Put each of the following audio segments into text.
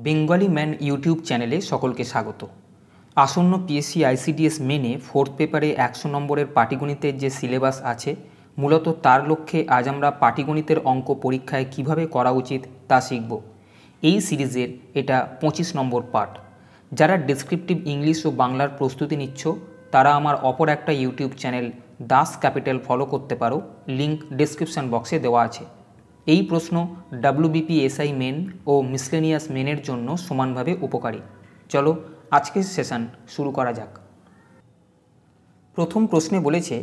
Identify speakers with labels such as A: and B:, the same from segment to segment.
A: Bengali man YouTube চ্যানেলে সকলকে স্বাগত। আসন্ন পিএসসি আইসিডিএস মেনে 4th পেপারে 100 নম্বরের পাটিগণিতের যে সিলেবাস আছে, মূলত তার লক্ষ্যে আজ আমরা পাটিগণিতের অঙ্ক পরীক্ষায় কিভাবে করা উচিত তা শিখব। এই সিরিজের এটা 25 নম্বর পার্ট। যারা ডেসক্রিপটিভ ইংলিশ ও বাংলার প্রস্তুতি নিচ্ছ তারা আমার অপর একটা YouTube channel Das capital follow করতে পারো, লিঙ্ক ডেসক্রিপশন বক্সে দেওয়া আছে। এই প্রশ্ন WBPSI মেন ও মিসলেনিয়াস মেনের জন্য সমানভাবে উপকারী। চলো আজকের সেশন শুরু করা যাক। প্রথম প্রশ্নে বলেছে,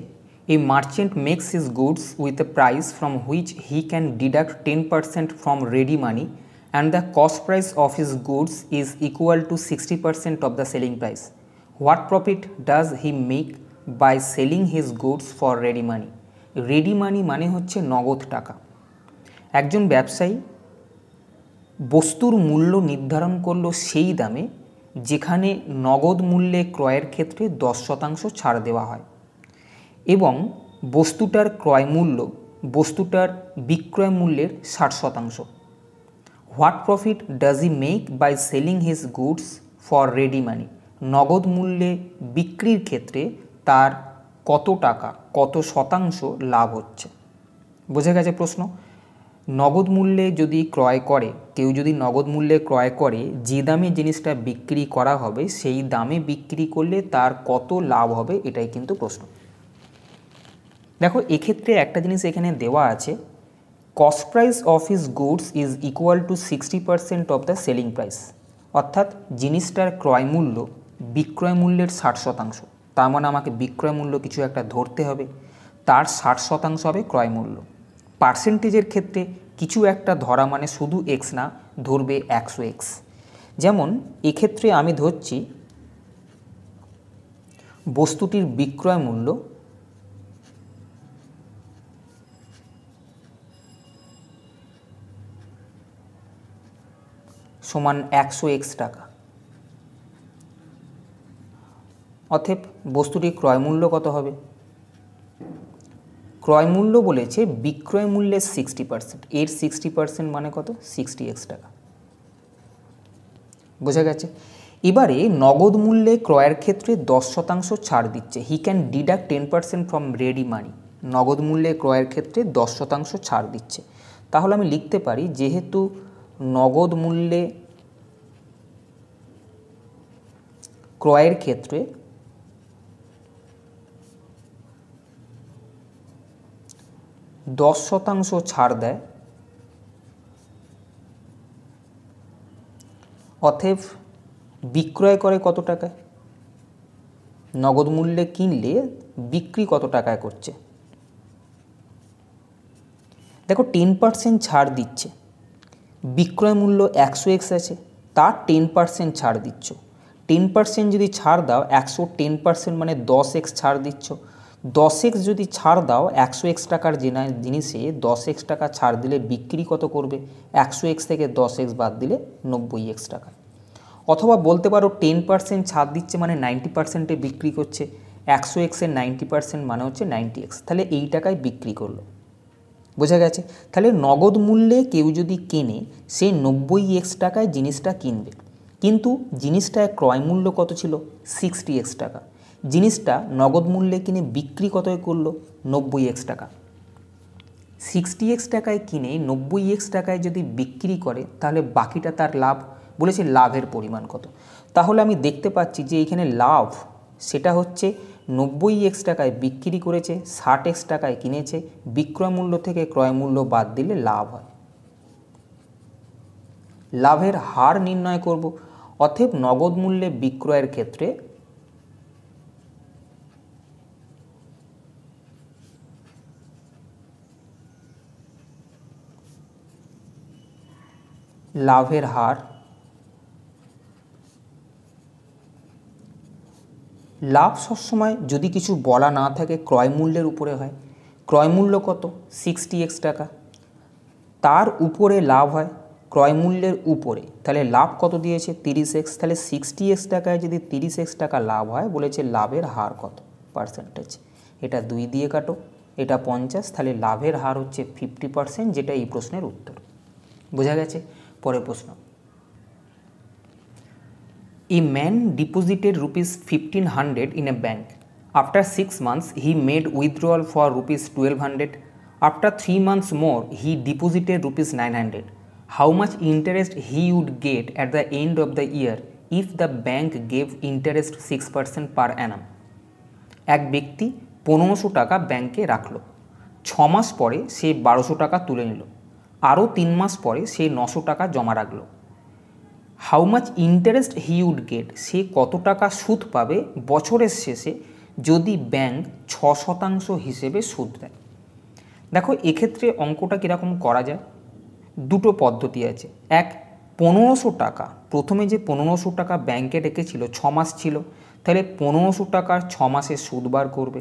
A: a merchant makes his goods with a price from which he can deduct 10% from ready money and the cost price of his goods is equal to 60% of the selling price. What profit does he make by selling his goods for ready money. Ready money মানে হচ্ছে নগদ টাকা। একজন ব্যবসায়ী বস্তুর মূল্য নির্ধারণ করলো সেই দামে যেখানে নগদ মূল্যে ক্রয়ের ক্ষেত্রে 10% ছাড় দেওয়া হয়, এবং বস্তুটার ক্রয় মূল্য বস্তুটার বিক্রয় মূল্যের 60%। What profit does he make by selling his goods for ready money. নগদ মূল্যে বিক্রির ক্ষেত্রে তার কত টাকা, কত শতাংশ লাভ হচ্ছে। বোঝা গেছে প্রশ্ন? নগদ মূল্যে যদি ক্রয় করে, কেউ যদি নগদ মূল্যে ক্রয় করে, যে দামে জিনিসটা বিক্রি করা হবে সেই দামে বিক্রি করলে তার কত লাভ হবে, এটাই কিন্তু প্রশ্ন। দেখো, এক্ষেত্রে একটা জিনিস এখানে দেওয়া আছে, cost price of his goods is equal to 60% of the selling price. অর্থাৎ জিনিসটার ক্রয় মূল্য বিক্রয় মূল্যের 60%। তার মানে আমাকে বিক্রয় মূল্য কিছু একটা ধরতে হবে, তার 60% হবে ক্রয় মূল্য। পার্সেন্টেজের ক্ষেত্রে কিছু একটা ধরা মানে শুধু এক্স না, ধরবে 100x। যেমন এক্ষেত্রে আমি ধরছি বস্তুটির বিক্রয় মূল্য সমান 100x টাকা। অতএব বস্তুটির ক্রয় মূল্য কত হবে? ক্রয় মূল্য বলেছে বিক্রয় মূল্যের 60%, এর 60% মানে কত? 60x টাকা। বোঝা গেছে? এবারে নগদ মূল্যে ক্রয়ের ক্ষেত্রে 10% ছাড় দিচ্ছে। He can deduct 10% from ready money. নগদ মূল্যে ক্রয়ের ক্ষেত্রে 10% ছাড় দিচ্ছে। তাহলে আমি লিখতে পারি, যেহেতু নগদ মূল্যে ক্রয়ের ক্ষেত্রে 10% ছাড় দেয়, অতএব বিক্রয় করে কত টাকায়? নগদ মূল্যে কিনলে বিক্রি কত টাকায় করছে? দেখো, 10% ছাড় দিচ্ছে, বিক্রয় মূল্য 100x আছে, তার 10% ছাড় দিচ্ছ। 10% যদি ছাড় দাও, 110% মানে 10x ছাড় দিচ্ছ। 10x যদি ছাড় দাও 100x টাকার জিনিসে 10x টাকা ছাড় দিলে বিক্রি কত করবে? 100x থেকে 10x বাদ দিলে 90x টাকা। অথবা বলতে পারো 10% ছাড় দিচ্ছে মানে 90%-এ বিক্রি করছে। 100x-এর 90% মানে হচ্ছে 90x, তাহলে এই টাকায় বিক্রি করলো। বোঝা গেছে? তাহলে নগদ মূল্যে কেউ যদি কেনে, সে 90x টাকায় জিনিসটা কিনবে, কিন্তু জিনিসটার ক্রয় মূল্য কত ছিল? 60x টাকা। জিনিসটা নগদ মূল্যে কিনে বিক্রি কতয় করলো? 90x টাকা। 60x টাকায় কিনে 90x টাকায় যদি বিক্রি করে, তাহলে বাকিটা তার লাভ। বলেছে লাভের পরিমাণ কত। তাহলে আমি দেখতে পাচ্ছি যে এখানে লাভ সেটা হচ্ছে 90x টাকায় বিক্রি করেছে, 60x টাকায় কিনেছে, বিক্রয় মূল্য থেকে ক্রয় মূল্য বাদ দিলে লাভ হয়। লাভের হার নির্ণয় করব। অতএব নগদ মূল্যে বিক্রয়ের ক্ষেত্রে লাভের হার, লাভ সবসময় যদি কিছু বলা না থাকে ক্রয় মূল্যের উপরে হয়। ক্রয় মূল্য কত? 60x টাকা, তার উপরে লাভ হয় ক্রয় মূল্যের উপরে। তাহলে লাভ কত দিয়েছে? 30x। তাহলে 60x টাকায় যদি 30x টাকা লাভ হয়, বলেছে লাভের হার কত? পার্সেন্টেজ। এটা 2 দিয়ে কাটো, এটা 50, তাহলে লাভের হার হচ্ছে 50%, যেটা এই প্রশ্নের উত্তর। বোঝা গেছে? পরের প্রশ্ন, A man deposited rupees 1500 in a bank. After 6 months, he made withdrawal for rupees 1200. After 3 months more, he deposited rupees 900. How much interest he would get at the end of the year if the bank gave interest 6% per annum? এক ব্যক্তি 1500 টাকা ব্যাংকে রাখলো, 6 মাস পরে সে 1200 টাকা তুলে নিল, আরও 3 মাস পরে সে 900 টাকা জমা রাখলো। How much interest he would get, সে কত টাকা সুদ পাবে বছরের শেষে যদি ব্যাংক 6% হিসেবে সুদ দেয়। দেখো এক্ষেত্রে অঙ্কটা কীরকম করা যায়, দুটো পদ্ধতি আছে। এক, 1500 টাকা, প্রথমে যে 1500 টাকা ব্যাংকে রেখেছিল 6 মাস ছিল, তাহলে 1500 টাকার 6 মাসের সুদ বার করবে।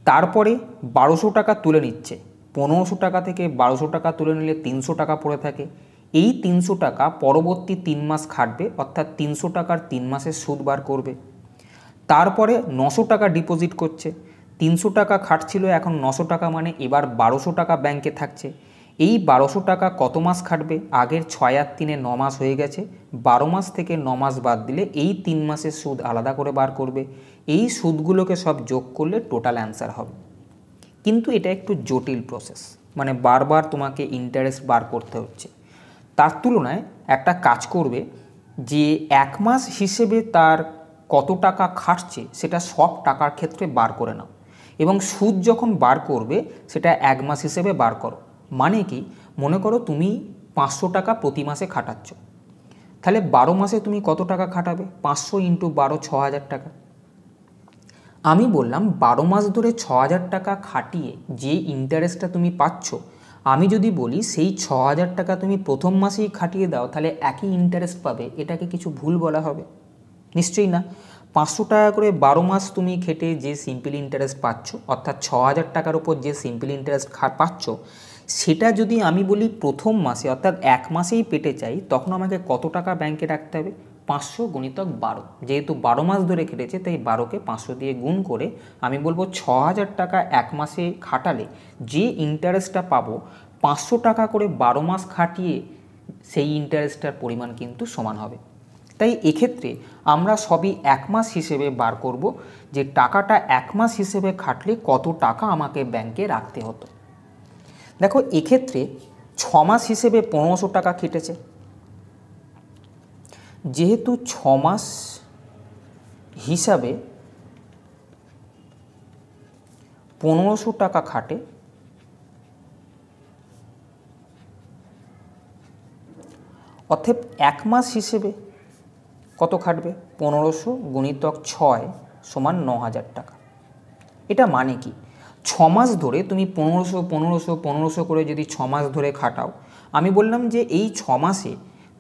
A: তারপরে 1200 টাকা তুলে নিচ্ছে, 1500 টাকা থেকে 1200 টাকা তুলে নিলে 300 টাকা পড়ে থাকে, এই 300 টাকা পরবর্তী 3 মাস খাটবে, অর্থাৎ 300 টাকার 3 মাসের সুদ বার করবে। তারপরে 900 টাকা ডিপোজিট করছে, 300 টাকা খাটছিল, এখন 900 টাকা মানে এবার 1200 টাকা ব্যাংকে থাকছে। এই 1200 টাকা কত মাস খাটবে, আগের 6 আর 3-এ 9 মাস হয়ে গেছে, 12 মাস থেকে 9 মাস বাদ দিলে এই 3 মাসের সুদ আলাদা করে বার করবে। এই সুদগুলোকে সব যোগ করলে টোটাল অ্যান্সার হবে। কিন্তু এটা একটু জটিল প্রসেস, মানে বারবার তোমাকে ইন্টারেস্ট বার করতে হচ্ছে। তার তুলনায় একটা কাজ করবে যে 1 মাস হিসেবে তার কত টাকা খাটছে সেটা সব টাকার ক্ষেত্রে বার করে নাও, এবং সুদ যখন বার করবে সেটা 1 মাস হিসেবে বার করো। মানে কি, মনে করো তুমি 500 টাকা প্রতি মাসে খাটাচ্ছ, তাহলে 12 মাসে তুমি কত টাকা খাটাবে, 500 × 12 6000 টাকা। আমি বললাম 12 মাস ধরে 6000 টাকা খাটিয়ে যে ইন্টারেস্টটা তুমি পাচ্ছ, আমি যদি বলি সেই 6000 টাকা তুমি প্রথম মাসেই খাটিয়ে দাও তাহলে একই ইন্টারেস্ট পাবে, এটাকে কিছু ভুল বলা হবে? নিশ্চয়ই না। 500 টাকা করে 12 মাস তুমি খেটে যে সিম্পল ইন্টারেস্ট পাচ্ছ, অর্থাৎ 6000 টাকার উপর যে সিম্পল ইন্টারেস্ট পাচ্ছ, সেটা যদি আমি বলি প্রথম মাসে অর্থাৎ 1 মাসেই পেতে চাই, তখন আমাকে কত টাকা ব্যাংকে রাখতে হবে, 500 × 12। যেহেতু 12 মাস ধরে খেটেছে তাই 12কে 500 দিয়ে গুণ করে আমি বলবো 6000 টাকা 1 মাসে খাটালে যে ইন্টারেস্টটা পাবো 500 টাকা করে 12 মাস খাটিয়ে সেই ইন্টারেস্টটার পরিমাণ কিন্তু সমান হবে। তাই এক্ষেত্রে আমরা সবই 1 মাস হিসেবে বার করব যে টাকাটা 1 মাস হিসেবে খাটলে কত টাকা আমাকে ব্যাংকে রাখতে হতো। দেখো এক্ষেত্রে 6 মাস হিসেবে 1500 টাকা কেটেছে, যেহেতু 6 মাস হিসাবে 1500 টাকা খাটে, অর্থাৎ 1 মাস হিসেবে কত খাটবে, 1500 × 6 = 9000 টাকা। এটা মানে কি, 6 মাস ধরে তুমি 1500 1500 1500 করে যদি 6 মাস ধরে খাটাও, আমি বললাম যে এই 6 মাসে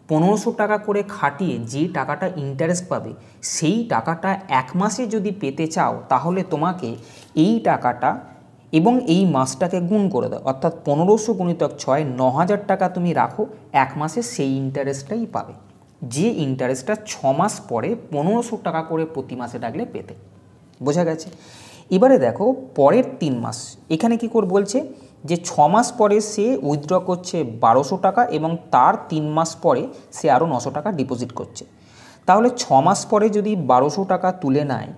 A: 1500 টাকা করে খাটিয়ে যে টাকাটা ইন্টারেস্ট পাবে, সেই টাকাটা 1 মাসে যদি পেতে চাও তাহলে তোমাকে এই টাকাটা এবং এই মাসটাকে গুণ করে দাও, অর্থাৎ 1500 × 6 9000 টাকা তুমি রাখো, 1 মাসে সেই ইন্টারেস্টটাই পাবে, যে ইন্টারেস্টটা 6 মাস পরে 1500 টাকা করে প্রতি মাসে রাখলে পেতে। বোঝা গেছে? এবারে দেখো পরের 3 মাস, এখানে কি করে বলছে যে 6 মাস পরে সে উইথড্র করছে 1200 টাকা এবং তার 3 মাস পরে সে আরও 900 টাকা ডিপোজিট করছে। তাহলে 6 মাস পরে যদি 1200 টাকা তুলে নেয়,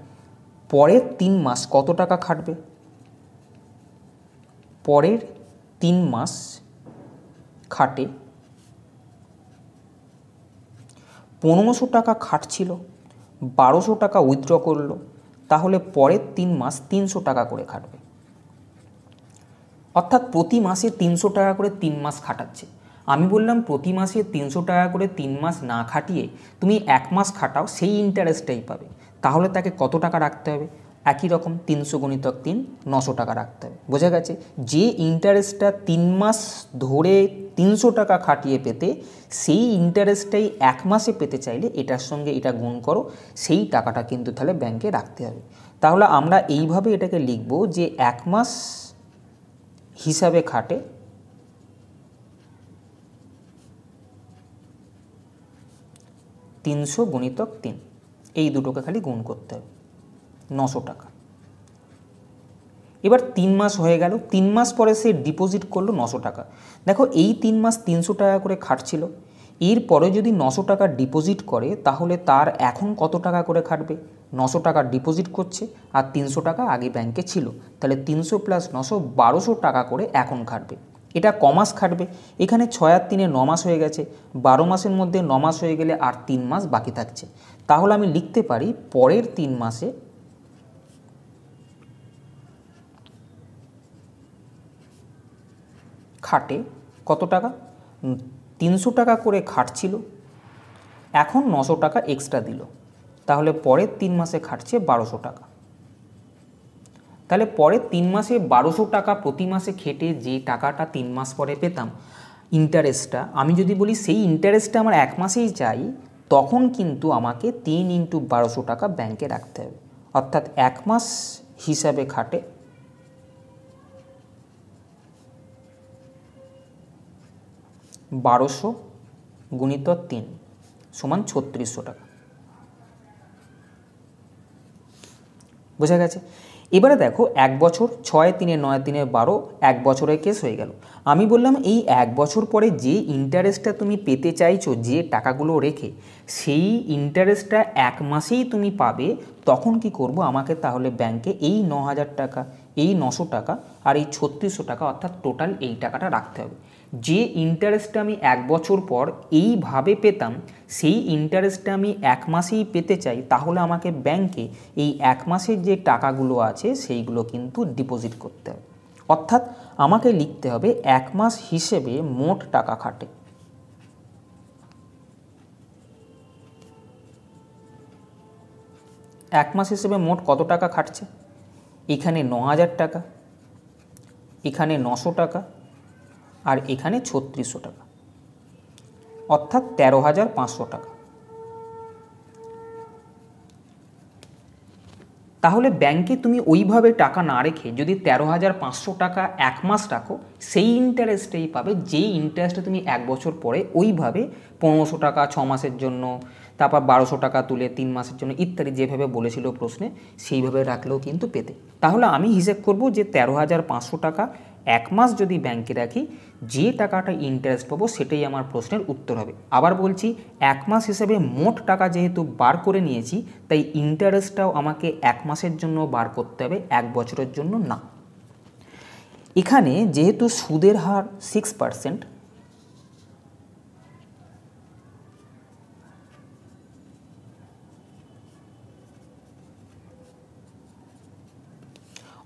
A: পরের 3 মাস কত টাকা খাটবে, পরের 3 মাস খাটে 1500 টাকা খাটছিল, 1200 টাকা উইথড্র করলো, তাহলে পরের 3 মাস 300 টাকা করে খাটবে, অর্থাৎ প্রতি মাসে 300 টাকা করে 3 মাস খাটাচ্ছে। আমি বললাম প্রতি মাসে 300 টাকা করে 3 মাস না খাটিয়ে তুমি 1 মাস খাটাও, সেই ইন্টারেস্টটাই পাবে। তাহলে তাকে কত টাকা রাখতে হবে, একই রকম 300 × 3 900 টাকা রাখতে হবে। বোঝা গেছে? যে ইন্টারেস্টটা 3 মাস ধরে 300 টাকা খাটিয়ে পেতে, সেই ইন্টারেস্টটাই 1 মাসে পেতে চাইলে এটার সঙ্গে এটা গুণ করো, সেই টাকাটা কিন্তু তাহলে ব্যাংকে রাখতে হবে। তাহলে আমরা এইভাবে এটাকে লিখব যে 1 মাস হিসাবে খাটে 300 × 3, এই দুটোকে খালি গুণ করতে হবে, 900 টাকা। এবার 3 মাস হয়ে গেল, 3 মাস পরে সে ডিপোজিট করলো 900 টাকা। দেখো এই 3 মাস 300 টাকা করে খাটছিল, এরপরে যদি 900 টাকা ডিপোজিট করে তাহলে তার এখন কত টাকা করে খাটবে? 900 টাকা ডিপোজিট করছে আর 300 টাকা আগে ব্যাংকে ছিল, তাহলে 300 প্লাস 900 1200 টাকা করে এখন খাটবে। এটা কমাস খাটবে। এখানে 6 আর 3 9 মাস হয়ে গেছে, 12 মাসের মধ্যে 9 মাস হয়ে গেলে আর 3 মাস বাকি থাকছে। তাহলে আমি লিখতে পারি পরের 3 মাসে খাটে কত টাকা? 300 টাকা করে খাটছিল, এখন 900 টাকা এক্সট্রা দিল, তাহলে পরের 3 মাসে খাটছে 1200 টাকা। তাহলে পরের 3 মাসে 1200 টাকা প্রতি মাসে খেটে যে টাকাটা 3 মাস পরে পেতাম ইন্টারেস্টটা, আমি যদি বলি সেই ইন্টারেস্টটা আমার 1 মাসেই চাই, তখন কিন্তু আমাকে 3 × 1200 টাকা ব্যাংকে রাখতে হবে। অর্থাৎ 1 মাস হিসাবে খাটে 1200 × 3 সমান 3600 টাকা। বোঝা গেছে? এবারে দেখো 1 বছর, 6 3 9 3 12, 1 বছরের কেস হয়ে গেল। আমি বললাম এই 1 বছর পরে যে ইন্টারেস্টটা তুমি পেতে চাইছো যে টাকাগুলো রেখে, সেই ইন্টারেস্টটা 1 মাসেই তুমি পাবে। তখন কি করব? আমাকে তাহলে ব্যাংকে এই 9000 টাকা, এই 900 টাকা আর এই 3600 টাকা অর্থাৎ টোটাল এই টাকাটা রাখতে হবে। যে ইন্টারেস্টটা আমি 1 বছর পর এইভাবে পেতাম, সেই ইন্টারেস্টটা আমি 1 মাসেই পেতে চাই, তাহলে আমাকে ব্যাংকে এই 1 মাসের যে টাকাগুলো আছে সেইগুলো কিন্তু ডিপোজিট করতে হবে। অর্থাৎ আমাকে লিখতে হবে 1 মাস হিসেবে মোট টাকা খাটে। এক মাস হিসেবে মোট কত টাকা খাটছে? এখানে 9000 টাকা, এখানে 900 টাকা আর এখানে 3600 টাকা, অর্থাৎ 13500 টাকা। তাহলে ব্যাংকে তুমি ওইভাবে টাকা না রেখে যদি 13500 টাকা 1 মাস রাখো, সেই ইন্টারেস্টেই পাবে যেই ইন্টারেস্টে তুমি 1 বছর পরে ওইভাবে 1500 টাকা 6 মাসের জন্য, তারপর 1200 টাকা তুলে 3 মাসের জন্য ইত্যাদি যেভাবে বলেছিল প্রশ্নে সেইভাবে রাখলেও কিন্তু পেতে। তাহলে আমি হিসেব করব যে 13500 টাকা 1 মাস যদি ব্যাংকে রাখি, যে টাকাটা ইন্টারেস্ট পাবো সেটাই আমার প্রশ্নের উত্তর হবে। আবার বলছি, 1 মাস হিসেবে মোট টাকা যেহেতু বার করে নিয়েছি, তাই ইন্টারেস্টটাও আমাকে 1 মাসের জন্য বার করতে হবে, 1 বছরের জন্য না। এখানে যেহেতু সুদের হার 6%,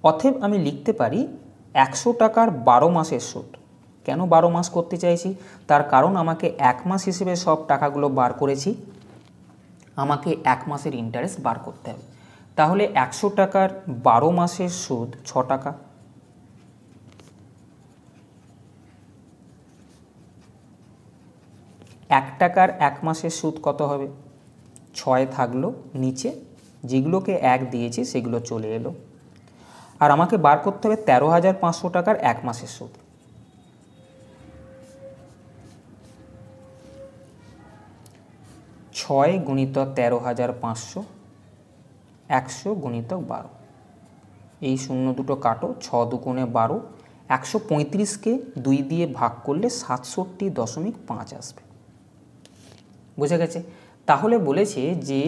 A: অতএব আমি লিখতে পারি 100 টাকার 12 মাসের সুদ। কেন 12 মাস করতে চাইছি? তার কারণ আমাকে 1 মাস হিসেবে সব টাকাগুলো বার করেছি, আমাকে 1 মাসের ইন্টারেস্ট বার করতে হবে। তাহলে 100 টাকার 12 মাসের সুদ 6 টাকা। এক টাকার 1 মাসের সুদ কত হবে? 6 থাকলো নিচে, যেগুলোকে 1 দিয়েছি সেগুলো চলে এলো। আর আমাকে বার করতে হবে 13500 টাকার 1 মাসের সুদ। 6 × 13500, 100 × 12, এই 0 দুটো কাটো, 6 দুগুণে 12, 135কে 2 দিয়ে ভাগ করলে 67.5 আসবে। বোঝা গেছে? তাহলে বলেছে যে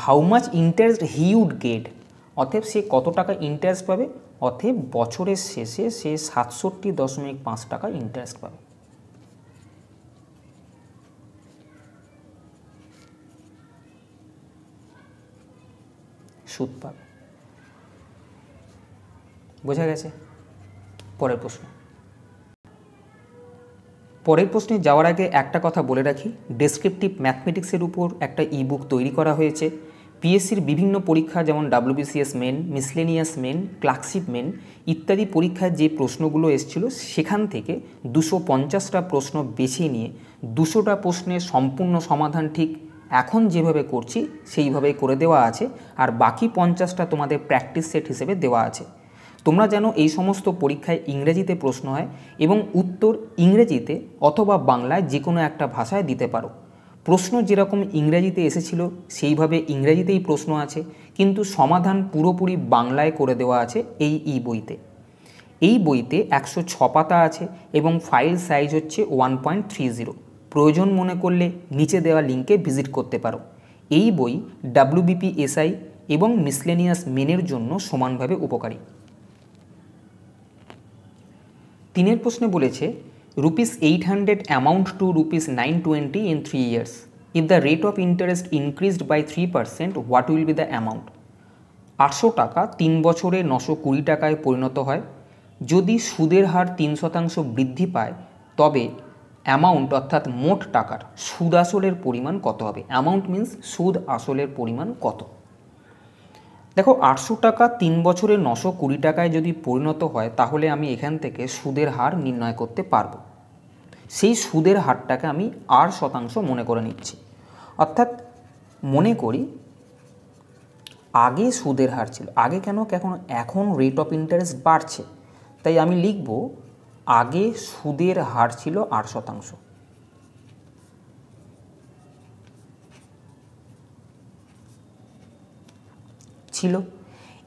A: how much interest he would get, অতএব সে কত টাকা ইন্টারেস্ট পাবে, অতএব বছরের শেষে সে 67.5 টাকা ইন্টারেস্ট পাবে। সুদ পাবে। বোঝা গেছে? পরের প্রশ্ন। পরের প্রশ্নে যাওয়ার আগে একটা কথা বলে রাখি, ডেসক্রিপটিভ ম্যাথমেটিক্সের উপর একটা ইবুক তৈরি করা হয়েছে। পিএসসির বিভিন্ন পরীক্ষা যেমন WBCS main, miscellaneous main, clerkship main ইত্যাদি পরীক্ষায় যে প্রশ্নগুলো এসেছিল সেখান থেকে 250টা প্রশ্ন বেছে নিয়ে 200টা প্রশ্নের সম্পূর্ণ সমাধান ঠিক এখন যেভাবে করছি সেইভাবেই করে দেওয়া আছে, আর বাকি 50টা তোমাদের প্র্যাকটিস সেট হিসেবে দেওয়া আছে। তোমরা জানো এই সমস্ত পরীক্ষায় ইংরেজিতে প্রশ্ন হয় এবং উত্তর ইংরেজিতে অথবা বাংলায় যে কোনো একটা ভাষায় দিতে পারো। প্রশ্ন যেরকম ইংরেজিতে এসেছিল সেইভাবে ইংরেজিতেই প্রশ্ন আছে, কিন্তু সমাধান পুরোপুরি বাংলায় করে দেওয়া আছে এই বইতে। এই বইতে 106 পাতা আছে এবং ফাইল সাইজ হচ্ছে 1.30। প্রয়োজন মনে করলে নিচে দেওয়া লিঙ্কে ভিজিট করতে পারো। এই বই WBPSI এবং মিসলেনিয়াস মেনের জন্য সমানভাবে উপকারী। 3 প্রশ্নে বলেছে ₹800 amount two ₹920 in 3 years. If the rate of interest increased by 3%, what will be the amount? 800 টাকা 3 বছরে 920 টাকায় পরিণত হয়। যদি সুদের হার 3% বৃদ্ধি পায় তবে অ্যামাউন্ট অর্থাৎ মোট টাকার সুদ আসলের পরিমাণ কত হবে? অ্যামাউন্ট মিন্স সুদ আসলের পরিমাণ কত। দেখো 800 টাকা 3 বছরে 920 টাকায় যদি পরিণত হয় তাহলে আমি এখান থেকে সুদের হার নির্ণয় করতে পারবো। সেই সুদের হারটাকে আমি 8% মনে করে নিচ্ছি। অর্থাৎ মনে করি আগে সুদের হার ছিল, আগে কেন এখন রেট অফ ইন্টারেস্ট বাড়ছে, তাই আমি লিখব আগে সুদের হার ছিল 8% ছিল।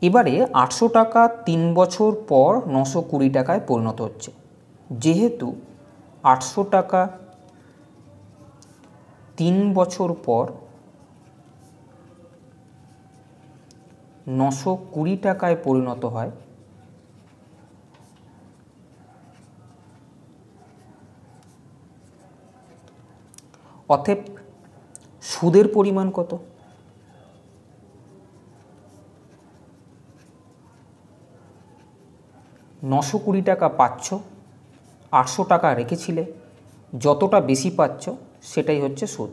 A: এবারে 800 টাকা 3 বছর পর 920 টাকায় পরিণত হচ্ছে। যেহেতু 800 টাকা 3 বছর পর 920 টাকায় পরিণত হয়, অতএব সুদের পরিমাণ কত? 920 টাকা পাচ্ছ, 800 টাকা রেখেছিলে, যতটা বেশি পাচ্ছ সেটাই হচ্ছে সুদ।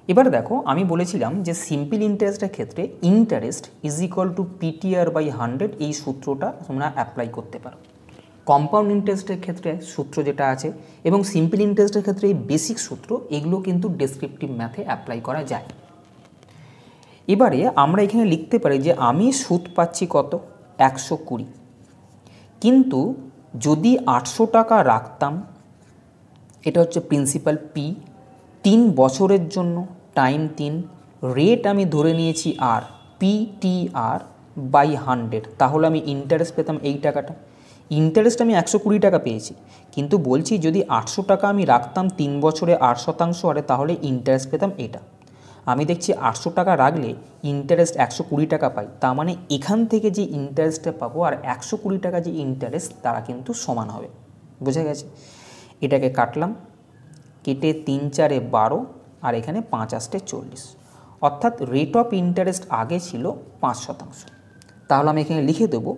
A: এবার দেখো আমি বলেছিলাম যে সিম্পল ইন্টারেস্টের ক্ষেত্রে interest is equal two PTR/100, এই সূত্রটা তোমরা অ্যাপ্লাই করতে পারো। কম্পাউন্ড ইন্টারেস্টের ক্ষেত্রে সূত্র যেটা আছে এবং সিম্পল ইন্টারেস্টের ক্ষেত্রে এই বেসিক সূত্র, এগুলো কিন্তু ডেসক্রিপটিভ ম্যাথে অ্যাপ্লাই করা যায়। এবারে আমরা এখানে লিখতে পারি যে আমি সুদ পাচ্ছি কত? 120। কিন্তু যদি 800 টাকা রাখতাম, এটা হচ্ছে প্রিন্সিপাল P, 3 বছরের জন্য, টাইম 3, রেট আমি ধরে নিয়েছি R, PTR/100, তাহলে আমি ইন্টারেস্ট পেতাম এই টাকাটা। ইন্টারেস্ট আমি 120 টাকা পেয়েছি, কিন্তু বলছি যদি 800 টাকা আমি রাখতাম 3 বছরে 8% হারে, তাহলে ইন্টারেস্ট পেতাম এটা। আমি দেখছি 800 টাকা রাখলে ইন্টারেস্ট 120 টাকা পাই, তার মানে এখান থেকে যে ইন্টারেস্টটা পাবো আর 120 টাকা যে ইন্টারেস্ট, তারা কিন্তু সমান হবে। বোঝা গেছে? এটাকে কাটলাম, কেটে 3 4 12 আর এখানে 5 8 40, অর্থাৎ রেট অফ ইন্টারেস্ট আগে ছিল 5%। তাহলে আমি এখানে লিখে দেবো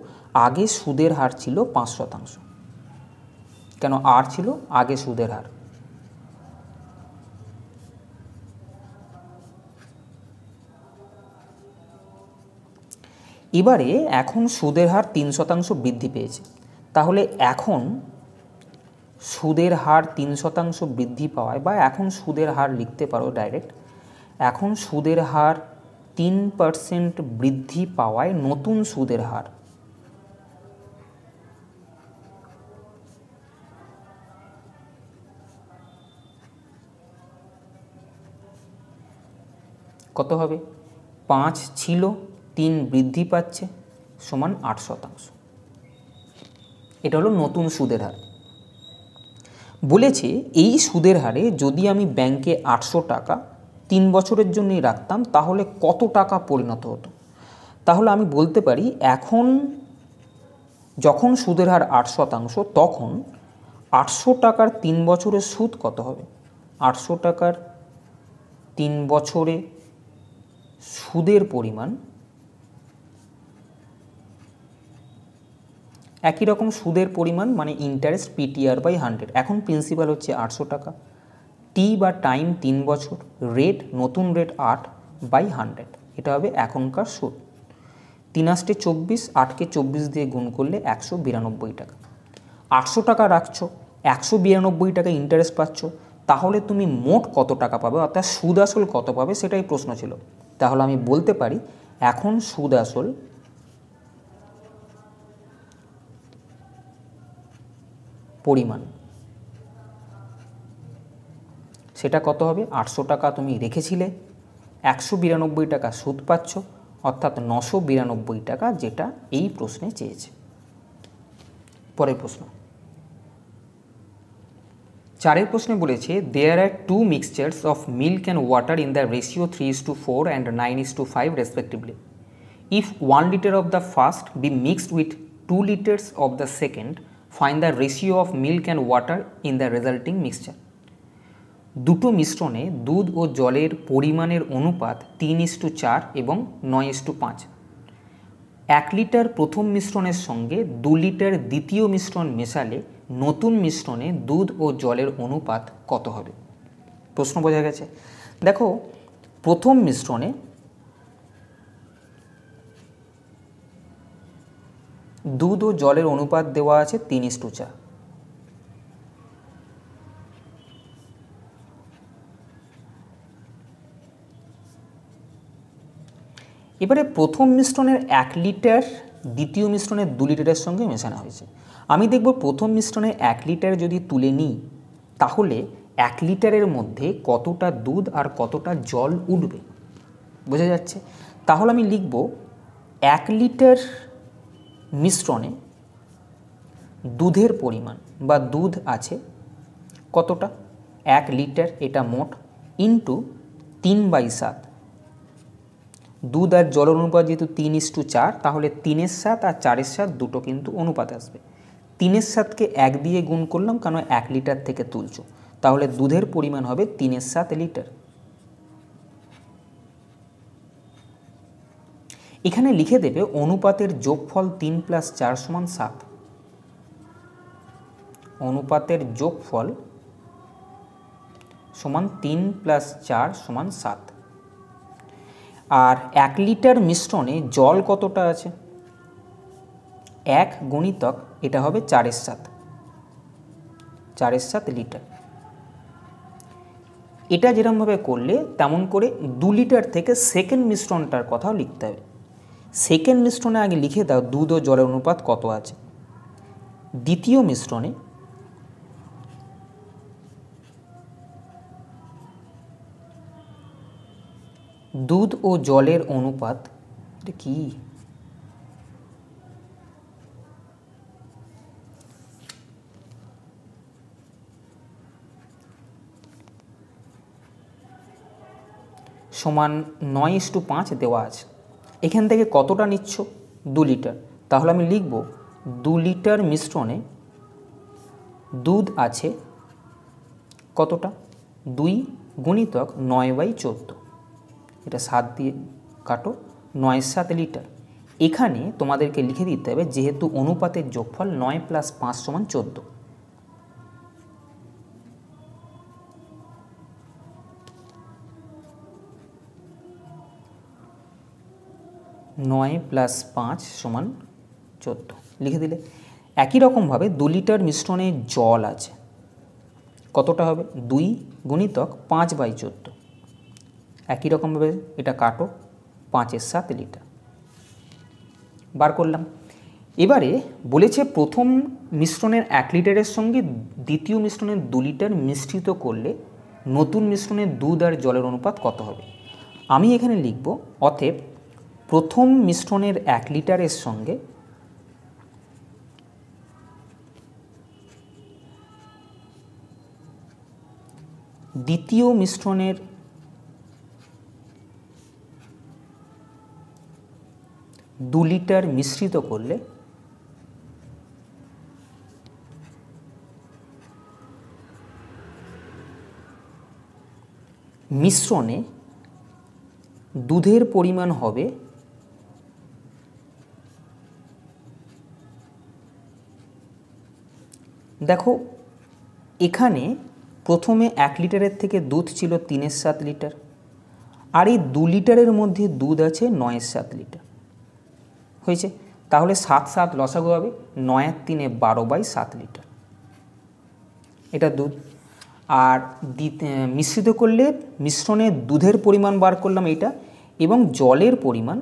A: আগে সুদের হার ছিল 5%। কেন? আর ছিল আগে সুদের হার। এবারে এখন সুদের হার 3% বৃদ্ধি পেয়েছে, তাহলে এখন সুদের হার 3% বৃদ্ধি পাওয়ায়, বা এখন সুদের হার লিখতে পারো ডাইরেক্ট, এখন সুদের হার 3% বৃদ্ধি পাওয়ায় নতুন সুদের হার কত হবে? 5 ছিল, 3 বৃদ্ধি পাচ্ছে, সমান 8%। এটা হলো নতুন সুদের হার। বলেছে এই সুদের হারে যদি আমি ব্যাংকে 800 টাকা 3 বছরের জন্যই রাখতাম তাহলে কত টাকা পরিণত হতো? তাহলে আমি বলতে পারি এখন যখন সুদের হার 8%, তখন 800 টাকার 3 বছরের সুদ কত হবে? 800 টাকার 3 বছরে সুদের পরিমাণ, একই রকম সুদের পরিমাণ মানে ইন্টারেস্ট PTR/100। এখন প্রিন্সিপাল হচ্ছে 800 টাকা, টি বা টাইম 3 বছর, রেট নতুন রেট 8/100, এটা হবে এখনকার সুদ। 3 8 24, 8কে 24 দিয়ে গুণ করলে 192 টাকা। 800 টাকা রাখছো, 192 টাকা ইন্টারেস্ট পাচ্ছ, তাহলে তুমি মোট কত টাকা পাবে, অর্থাৎ সুদ আসল কত পাবে, সেটাই প্রশ্ন ছিল। তাহলে আমি বলতে পারি এখন সুদ আসল পরিমাণ সেটা কত হবে? 800 টাকা তুমি রেখেছিলে, 192 টাকা সুদ পাচ্ছ, অর্থাৎ 992 টাকা, যেটা এই প্রশ্নে চেয়েছে। পরের প্রশ্ন, চারের প্রশ্নে বলেছে there are two mixtures of milk and water in the ratio 3:4 and 9:5 respectively. If 1 liter of the first be mixed with 2 liters of the second, find the ratio of milk and water in the resulting mixture. দুটো মিশ্রণে দুধ ও জলের পরিমাণের অনুপাত 3:4 এবং 9:5। 1 litre প্রথম মিশ্রণের সঙ্গে 2 লিটার দ্বিতীয় মিশ্রণ মেশালে নতুন মিশ্রণে দুধ ও জলের অনুপাত কত হবে? প্রশ্ন বোঝা গেছে? দেখো, প্রথম মিশ্রণে দুধ ও জলের অনুপাত দেওয়া আছে 3:4। এবারে প্রথম মিশ্রণের 1 লিটার দ্বিতীয় মিশ্রণের 2 লিটারের সঙ্গে মেশানো হয়েছে। আমি দেখব প্রথম মিশ্রণের 1 লিটার যদি তুলে নিই তাহলে 1 লিটারের মধ্যে কতটা দুধ আর কতটা জল উঠবে, বোঝা যাচ্ছে? তাহলে আমি লিখব 1 লিটার মিশ্রণে দুধের পরিমাণ বা দুধ আছে কতটা, 1 লিটার, এটা মোট, ইন্টু 3/7। দুধ আর জলের অনুপাত যেহেতু 3:4, তাহলে 3/7 আর 4/7 দুটো কিন্তু অনুপাত আসবে। 3/7কে 1 দিয়ে গুণ করলাম, কারণ 1 লিটার থেকে তুলছো, তাহলে দুধের পরিমাণ হবে 3/7 লিটার। এখানে লিখে দেবে অনুপাতের যোগফল 3 + 4 = 7। অনুপাতের যোগফল সমান 3 + 4 = 7। আর 1 লিটার মিশ্রণে জল কতটা আছে, 1 গুণিতক এটা হবে 4/7, 4/7 লিটার। এটা যেরকমভাবে করলে তেমন করে 2 লিটার থেকে সেকেন্ড মিশ্রণটার কথাও লিখতে হবে। সেকেন্ড মিশ্রণে আগে লিখে দাও দুধ ও জলের অনুপাত কত আছে। দ্বিতীয় মিশ্রণে দুধ ও জলের অনুপাত, এটা কি, সমান 9:5 দেওয়া আছে। এখান থেকে কতটা নিচ্ছ, 2 লিটার, তাহলে আমি লিখব 2 লিটার মিশ্রণে দুধ আছে কতটা, 2 গুণিতক 9/14, এটা 7 দিয়ে কাটো, 9/7 লিটার। এখানে তোমাদেরকে লিখে দিতে হবে যেহেতু অনুপাতের যোগফল 9 + 5 = 14। 9 + 5 = 14 লিখে দিলে। একই রকমভাবে 2 লিটার মিশ্রণে জল আছে কতটা হবে, 2 গুণিতক 5/14। একই রকমভাবে এটা কাটো, 5/7 লিটার বার করলাম। এবারে বলেছে প্রথম মিশ্রণের 1 লিটারের সঙ্গে দ্বিতীয় মিশ্রণের 2 লিটার মিশ্রিত করলে নতুন মিশ্রণের দুধ আর জলের অনুপাত কত হবে। আমি এখানে লিখব অতএব প্রথম মিশ্রণের 1 লিটারের সঙ্গে দ্বিতীয় মিশ্রণের 2 লিটার মিশ্রিত করলে মিশ্রণে দুধের পরিমাণ হবে দেখো এখানে প্রথমে 1 লিটারের থেকে দুধ ছিল 3/7 লিটার, আর এই 2 লিটারের মধ্যে দুধ আছে 9/7 লিটার হয়েছে। তাহলে 7/7 লসাগু হবে, 9 আর 3 12/7 লিটার এটা দুধ। আর মিশ্রিত করলে মিশ্রণে দুধের পরিমাণ বার করলাম এটা, এবং জলের পরিমাণ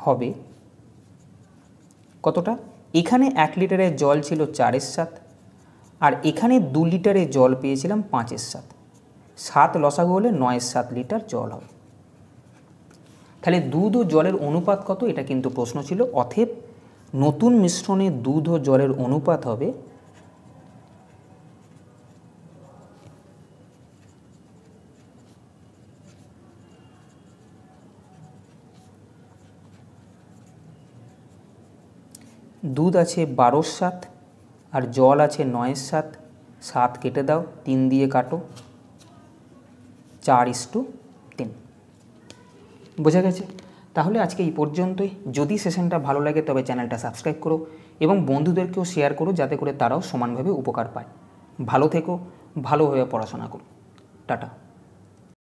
A: হবে কতটা, এখানে 1 লিটারের জল ছিল 4/7 আর এখানে 2 লিটারের জল পেয়েছিলাম 5/7, 7 লসাগু হলে 9/7 লিটার জল হবে। তাহলে দুধ ও জলের অনুপাত কত, এটা কিন্তু প্রশ্ন ছিল। অতএব নতুন মিশ্রণে দুধ ও জলের অনুপাত হবে দুধ আছে 12/7 আর জল আছে 9/7, 7 কেটে দাও, 3 দিয়ে কাটো, 4:3। বোঝা গেছে? তাহলে আজকে এই পর্যন্তই। যদি সেশনটা ভালো লাগে তবে চ্যানেলটা সাবস্ক্রাইব করো এবং বন্ধুদেরকেও শেয়ার করো যাতে করে তারাও সমানভাবে উপকার পায়। ভালো থেকো, ভালোভাবে পড়াশোনা করো। টাটা।